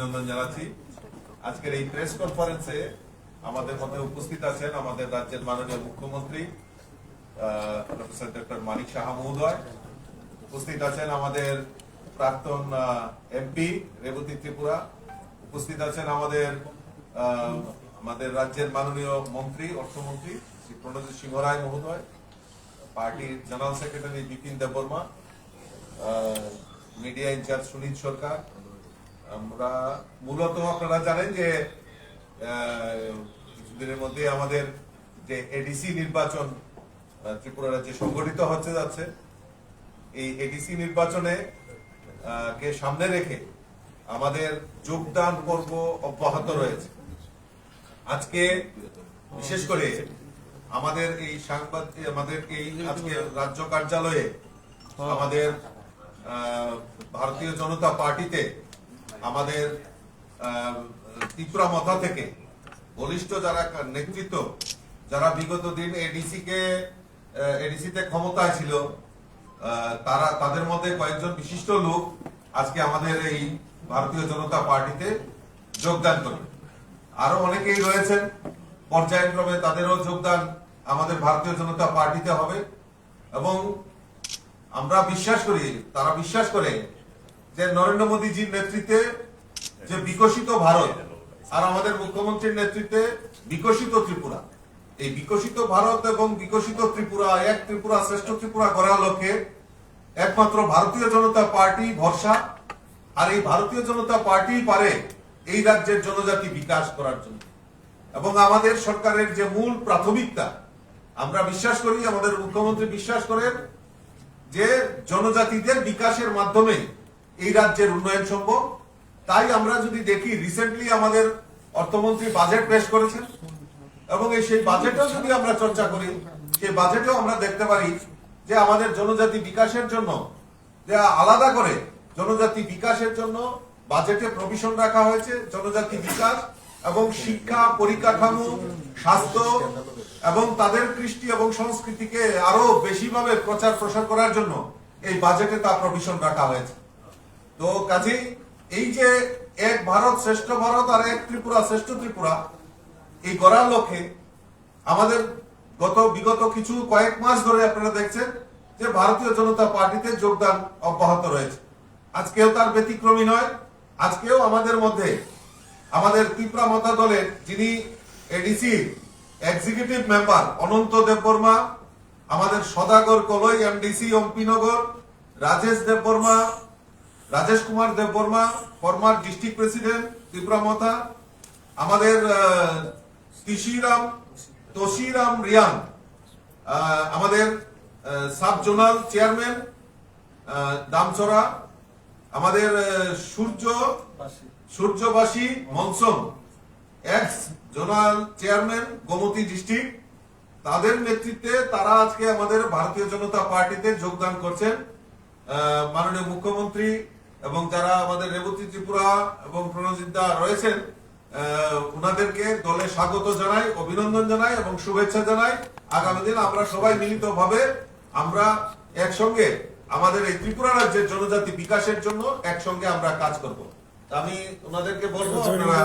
অভিনন্দন জানাচ্ছি। আজকের এই প্রেস কনফারেন্সে আমাদের মধ্যে উপস্থিত আছেন আমাদের রাজ্যের মাননীয় মুখ্যমন্ত্রী প্রফেসর ডক্টর মানিক সাহা মহোদয়, উপস্থিত আছেন আমাদের প্রাক্তন এমপি রেবতী ত্রিপুরা, উপস্থিত আছেন আমাদের রাজ্যের মাননীয় মন্ত্রী অর্থমন্ত্রী শ্রী প্রণজিৎ সিংহ রায় মহোদয়, পার্টির general secretary Bipin Debbarma, media incharge Sunil Sarkar. আমরা মূলত আপনারা জানেন যে কিছুদিনের মধ্যে আমাদের যে এডিসি নির্বাচন ত্রিপুরা রাজ্যে সংগঠিত হচ্ছে যাচ্ছে, এই এডিসি নির্বাচনে কে সামনে রেখে আমাদের যোগদান পর্ব অব্যাহত রয়েছে। আজকে বিশেষ করে আমাদের এই আজকে রাজ্য কার্যালয়ে আমাদের ভারতীয় জনতা পার্টিতে আমাদের ত্রিপুরা মথা থেকে বলিষ্ঠ যারা নেতৃত্ব, যারা বিগত দিন এডিসিতে ক্ষমতায় ছিল, তাদের মধ্যে কয়েকজন বিশিষ্ট লোক আজকে আমাদের এই ভারতীয় জনতা পার্টিতে যোগদান করবে। আরো অনেকেই রয়েছেন, পর্যায়ক্রমে তাদেরও যোগদান আমাদের ভারতীয় জনতা পার্টিতে হবে এবং আমরা বিশ্বাস করি, তারা বিশ্বাস করে যে নরেন্দ্র মোদীজির নেতৃত্বে যে বিকশিত ভারত আর আমাদের মুখ্যমন্ত্রীর নেতৃত্বে বিকশিত ত্রিপুরা, এই বিকশিত ভারত এবং বিকশিত ত্রিপুরা, এক ত্রিপুরা শ্রেষ্ঠ ত্রিপুরা করার লক্ষ্যে একমাত্র ভারতীয় জনতা পার্টি ভরসা। আর এই ভারতীয় জনতা পার্টি পারে এই রাজ্যের জনজাতি বিকাশ করার জন্য। এবং আমাদের সরকারের যে মূল প্রাথমিকতা, আমরা বিশ্বাস করি, আমাদের মুখ্যমন্ত্রী বিশ্বাস করেন যে জনজাতিদের বিকাশের মাধ্যমে এই রাজ্যের উন্নয়ন সম্ভব। তাই আমরা যদি দেখি, রিসেন্টলি আমাদের অর্থমন্ত্রী বাজেট পেশ করেছেন এবং সেই বাজেটেও যদি আমরা চর্চা করি, সেই বাজেটেও আমরা দেখতে পারি যে আমাদের জনজাতি বিকাশের জন্য যে আলাদা করে জনজাতি বিকাশের জন্য বাজেটে প্রভিশন রাখা হয়েছে। জনজাতি বিকাশ এবং শিক্ষা, পরিকাঠামো, স্বাস্থ্য এবং তাদের কৃষ্টি এবং সংস্কৃতিকে আরো বেশিভাবে প্রচার প্রসার করার জন্য এই বাজেটে তা প্রভিশন রাখা হয়েছে। তো কাজেই এই যে এক ভারত শ্রেষ্ঠ ভারত আর এক ত্রিপুরা শ্রেষ্ঠ ত্রিপুরা, এই গড়ার লক্ষ্যে আমাদের বিগত কয়েক মাস ধরে আপনারা দেখছেন যে ভারতীয় জনতা পার্টিতে যোগদান অব্যাহত রয়েছে। আজকেও তার ব্যতিক্রমী নয়। আজকেও আমাদের মধ্যে আমাদের ত্রিপুরা মথা দলের যিনি ADC executive member Ananta Debbarma, আমাদের Sadagar Kalai MDC Ampinagar, Rajesh Kumar Debbarma, former district president Tripura Motha, আমাদের তোশিরাম রিয়াং, আমাদের সাব জোনাল চেয়ারম্যান দামচড়া, আমাদের Suryabasi Monson, ex zonal chairman Gomati district, তাদের নেতৃত্বে তারা আজকে আমাদের ভারতীয় জনতা পার্টিতে যোগদান করছেন। মাননীয় মুখ্যমন্ত্রী এবং যারা আমাদের রেবতী ত্রিপুরা এবং প্রণজিৎ দা রয়েছেন, ওনাদেরকে দলে স্বাগত জানাই, অভিনন্দন জানাই এবং শুভেচ্ছা জানাই। আগামী দিন আমরা সবাই মিলিতভাবে আমরা একসঙ্গে আমাদের এই ত্রিপুরা রাজ্যের জনজাতি বিকাশের জন্য একসঙ্গে আমরা কাজ করব। আমি ওনাদেরকে বলবো আপনারা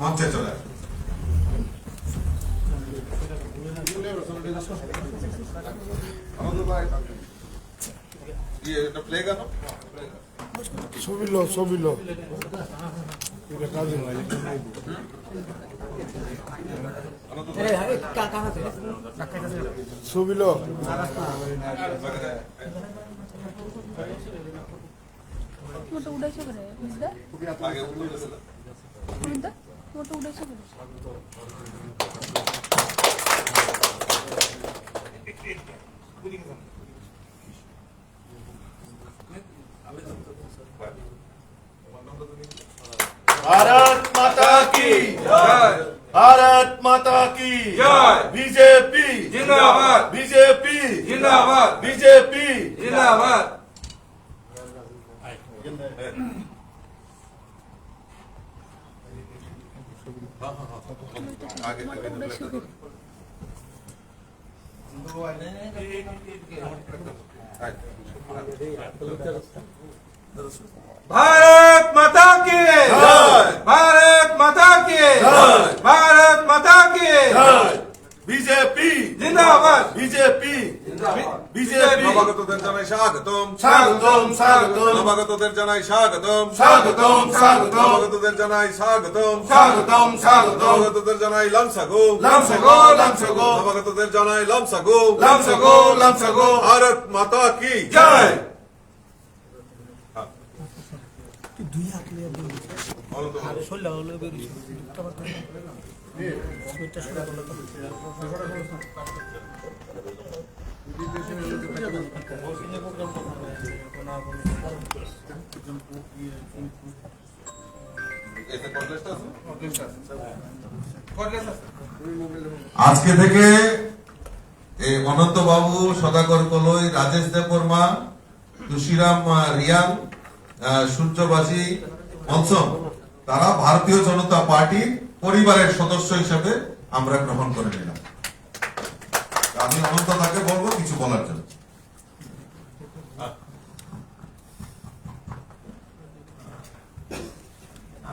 মঞ্চে চলে আসুন। ছবিল মোটা উড়াইছো করে বুঝদা আগে উড়াইছো কোনটা মোটা উড়াইছো করে भारत माता की जय, भारत माता की जय, बीजेपी जिंदाबाद, बीजेपी जिंदाबाद, बीजेपी जिंदाबाद। भारत माता की जय, স্বাগতম স্বাগতম স্বাগতম নবাগতদের জানাই স্বাগতম স্বাগতম স্বাগতম নবাগতদের জানাই স্বাগতম স্বাগতম স্বাগতম নবাগতদের জানাই লামসাগো লামসাগো লামসাগো নবাগতদের জানাই লামসাগো লামসাগো লামসাগো ভারত মাতা কি জয় আজকে থেকে অনন্ত বাবু, সদাগর কলই, রাজেশ দেববর্মা, তুষিরাম রিয়াং, সূর্যবাসী মনসম, তারা ভারতীয় জনতা পার্টির পরিবারের সদস্য হিসেবে আমরা গ্রহণ করে নিলাম। আমি অনন্ত তাকে বলবো কিছু বলার জন্য।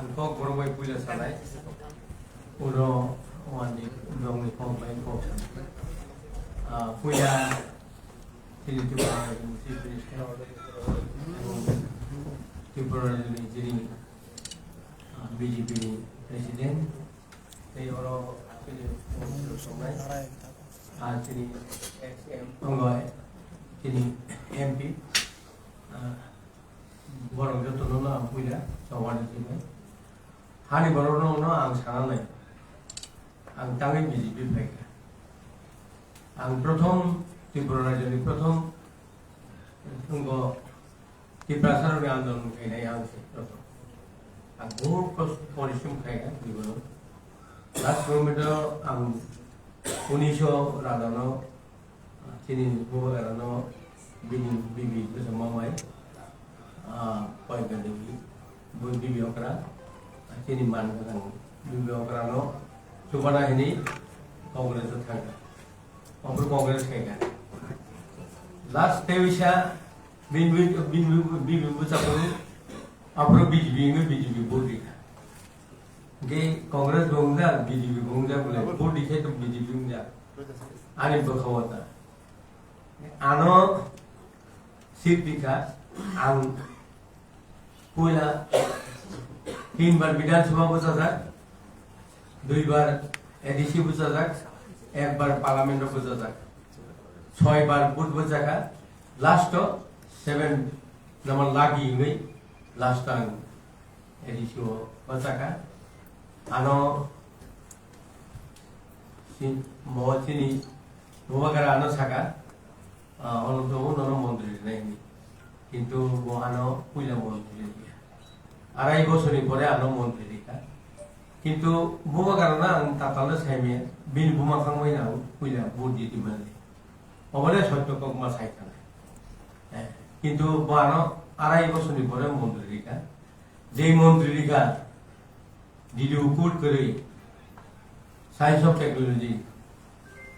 Angkau koromai puja salai, uno wani dong ni komplain kosan. Puja ini tu orang yang mesti beriskan. Temporary ni jadi BJP presiden. Jadi orang ini somai. Jadi SM enggak, jadi MP. Borong joto nona puja cawan ini. Hani barono no ang sanai, ang tangi BJP baik. Ang prothom Tripura jadi prothom tunggu Tripura ni andolon kena yang se prothom. Ang बहुत परिश्रम खाएगा जीवन। Last moment ang 1900 radano chini buwa radano bibi bersama mai point lagi bibi okra chini man kan bibi okra no subana ini Congress thanga और कांग्रेस कहेगा last तेविशा बिन बुचापन अपरो BJP vote दिखा के Congress गोंगा BJP गोंगा बोले vote दिखे तो बीजेपी में जा आने बखवाता आनो सीट दिखा आं पूरा 3 बार विधानसभा बुचा था 2 बार एडीसी बुचा था एक बार पार्लियामेंट बुझा जाक 6 बार बुट बुझा का लास्ट 7 नंबर लागी गई लास्ट टाइम एडिशो बुझा का आनो मोचिनी बुवाकर आनो सका अनुतो ननो मंत्री नहीं किंतु वो आनो पुला मंत्री दिया आराई बसरी परे आनो मंत्री दिया किंतु बुवा करना ताताले साइमे बिन बुमा खांबाय ना पुला बुट दिति माने अबले सत्य को मा साइखानाय किंतु बानो आराई बसरनि परे मन्त्री का जे मन्त्री का दिदु कुट करे साइंस ऑफ टेक्नोलॉजी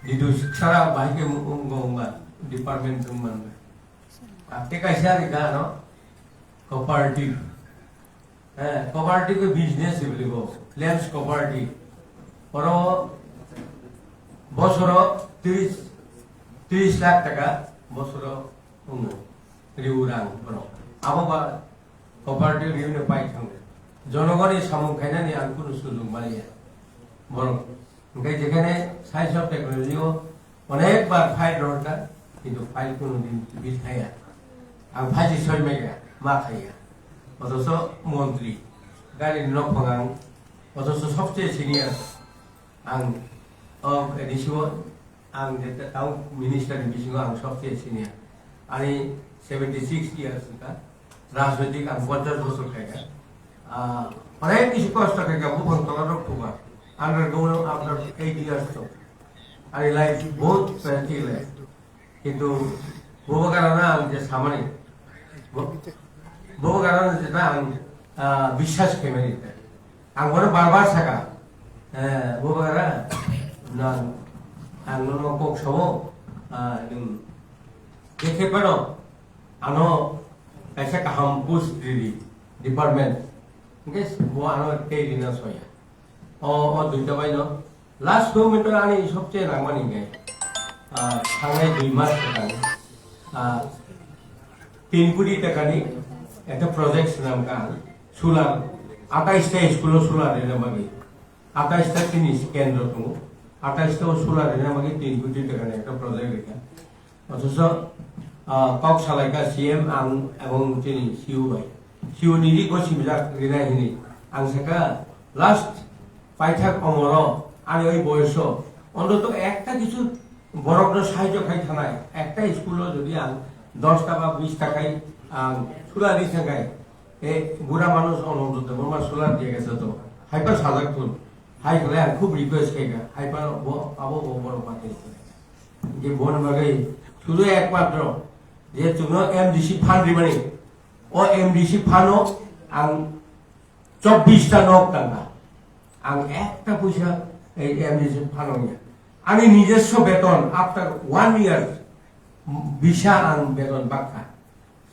दिदु शिक्षा बाहिके मुंगोंगा डिपार्टमेंट मन आते कैसा रिका नो कोऑपरेटिव कोऑपरेटिव के बिजनेस बोले को ল্যান্ডস কোঅপারেটিভ পর বছর 30 লাখ টাকা বছর রিউরাং বড় আববা কোঅপারেটিভ রিউনে পাই থাঙ্গে জনগণের সামুখ খাইনানি আর কোন সুযোগ মারিয়া বড় ওই যেখানে সায়েন্স অফ টেকনোলজিও অনেকবার ফাইল দরকার কিন্তু ফাইল কোনো দিন বিল খাইয়া আর ফাইজি ছয় মেগা মা খাইয়া অথচ মন্ত্রী গাড়ি নফাং অথচ সবচেয়ে সিনিয়র आं एडिसिव आं टाउन मिनिस्टारनि बिथिङाव आं सबचेয়ে सिनियर आंनि 76 इयार्स का राजनैतिक आं 50 बोसोर खायगा अनेक किछु कष्ट खायगा बुफां तला रखबा अंडरग्राउंड आफ्टर 8 इयार्स तो आंनि लाइफ बहुत पेनफुल लाइफ किंतु बबा कारना आं जे सामानि बबा कारना जे आं বিশ্বাস केमेरि आं बरो बार साका बुबारा नन आंनो कोक सो देखे पड़ो आनो ऐसा कहम पुश दीदी डिपार्टमेंट गेस वो आनो के दिन सोया ओ दुइटा बाइनो लास्ट मोमेंट आनी सबसे रामानी गए थांनाय 2 मास 3 কোটি টাকা নিয়ে একটা প্রজেক্ট নাম কান সোলার 28টা স্কুল সোলার এর মাগে 28টা জিনিস কেন্দ্র তো 28টা সোলার এর মাগে 3 কোটি টাকা নিয়ে একটা প্রজেক্ট রেখা অথচ কক সালাইকা সিএম আং এবং তিনি সিউ ভাই সিউ নিরি গসিবিলা রিনাই হিনি আং সাকা লাস্ট পাইথাক অমর আর ওই বয়স অন্তত একটা কিছু বড় সাহায্য খাই থানায় একটা স্কুলও যদি আং 10 টাকা 20 টাকায় সোলার দিছে গায় এই বুড়া মানুষ অনন্ত আমার সোলার দিয়ে গেছে তো হাইপার সাজাক তুল হাই করে আর খুব রিকোয়েস্ট খাইগা হাইপার আবো বড় পাতে যে বোন বাগে শুধু একমাত্র যে তুমি এমডিসি ফান্ড রিমানি ও এমডিসি ফান্ডও আং 24টা নক টাকা আং একটা পয়সা এই এমডিসি ফান্ড নিয়ে আমি নিজস্ব বেতন আফটার 1 ইয়ার বিশা আং বেতন বাক্কা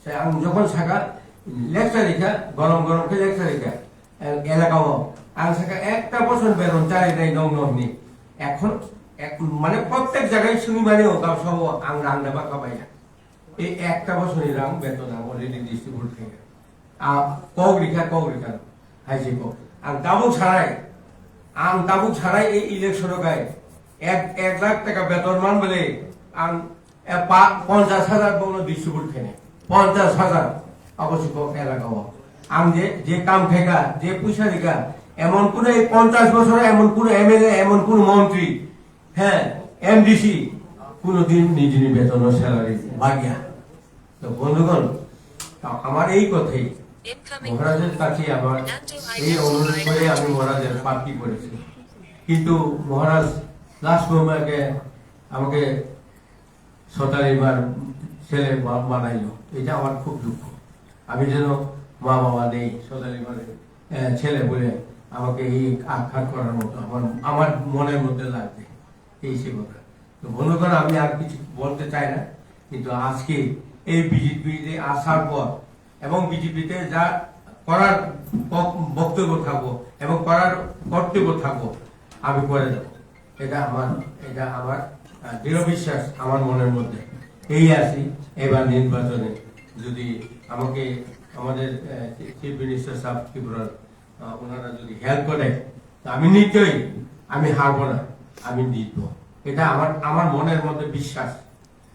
সে আং যখন থাকা লেকচার রেখা গরম গরম কে লেকচার রেখা এলাকাও আং থাকা একটা বছর বেতন চাই নাই নং নংনি এখন মানে প্রত্যেক জায়গায় শুনি মানে গাও সব আং রান্না বাক্কা পাই না এই একটা বছরই রাং বেতন আং অলরেডি ডিস্ট্রিবিউট থেকে কক রেখা হাইছে কক আং তাবুক ছাড়াই এই ইলেকশন গায় 1 লাখ টাকা বেতন মান বলে আং 50,000 বড় ডিস্ট্রিবিউট খেনে 50,000 অবশ্যই এলাকাও আম যে কাম ফেকা যে পয়সা রেখা এমন কোন এই 50 বছরে এমন কোন এমএলএ এমন কোন মন্ত্রী হ্যাঁ এমডিসি কোনদিন নিজ বেতন স্যালারি ভাগিয়া তো বন্ধুগণ আমার এই কথাই মহারাজের কাছে আমার এই অনুরোধ করে আমি মহারাজের প্রার্থী করেছি কিন্তু মহারাজ লাস্ট মোমেন্টে আমাকে সতারিবার ছেলে বানাইলো এটা আমার খুব দুঃখ আমি যেন মা বাবা নেই সতারিবার ছেলে বলে আমাকে এই আঘাত করার মতো আমার মনের মধ্যে লাগবে এই সে কথা তো বন্ধুগণ আমি আর কিছু বলতে চাই না কিন্তু আজকে এই বিজেপিতে আসার পর এবং বিজেপিতে যা করার বক্তব্য থাকবো এবং করার কর্তব্য থাকবো আমি করে দেবো এটা আমার দৃঢ় বিশ্বাস আমার মনের মধ্যে এই আছি এবার নির্বাচনে যদি আমাকে আমাদের চিফ মিনিস্টার সাহেব ত্রিপুরার ওনারা যদি হেল্প করে আমি নিশ্চয়ই আমি হারবো না আমি জিতবো এটা আমার মনের মধ্যে বিশ্বাস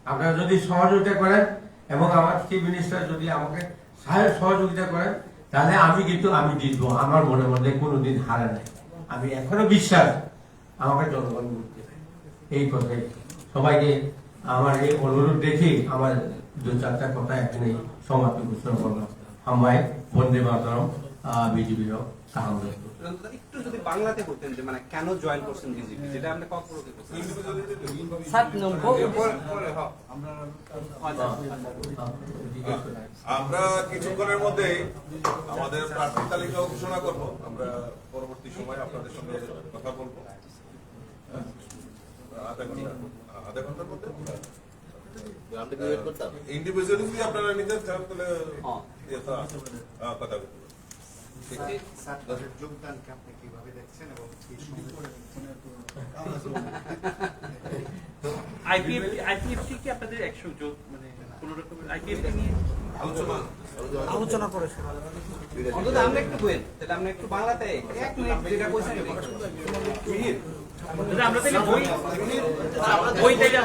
আপনারা যদি সহযোগিতা করেন এবং আমার চিফ মিনিস্টার যদি আমাকে সহযোগিতা করেন তাহলে আমি জিতবো আমার মনের মধ্যে কোনোদিন হারে নাই আমি এখনো বিশ্বাস আমাকে জনগণ করতে এই কথাই সবাইকে আমার এই অনুরোধ দেখে আমার 2-4টা কথা এখানে সমাপ্তি ঘোষণা করলাম আমায় বন্দে মাতরম বিজেপির কাহামদস্ত একটু যদি বাংলাতে বলতেন যে মানে কেন জয়েন করছেন বিজেপি যেটা আপনি কখনো আমরা কিছুক্ষণের মধ্যে আমাদের প্রার্থী তালিকা ঘোষণা করব আমরা পরবর্তী সময় আপনাদের সঙ্গে কথা বলবো আধা ঘন্টার মধ্যে ইন্ডিভিজুয়ালি যদি আপনারা নিতে চান তাহলে কথা বলবো যোগদানকে আপনি কিভাবে দেখছেন এবং আইপিএফটি কি আপনাদের একশো যোগ মানে কোন রকমের আইপিএফটি নিয়ে আলোচনা করেছে অন্তত আমরা একটু বলেন তাহলে আমরা একটু বাংলাতে 1 মিনিট যেটা বলছেন আমরা তাহলে বই তাইলে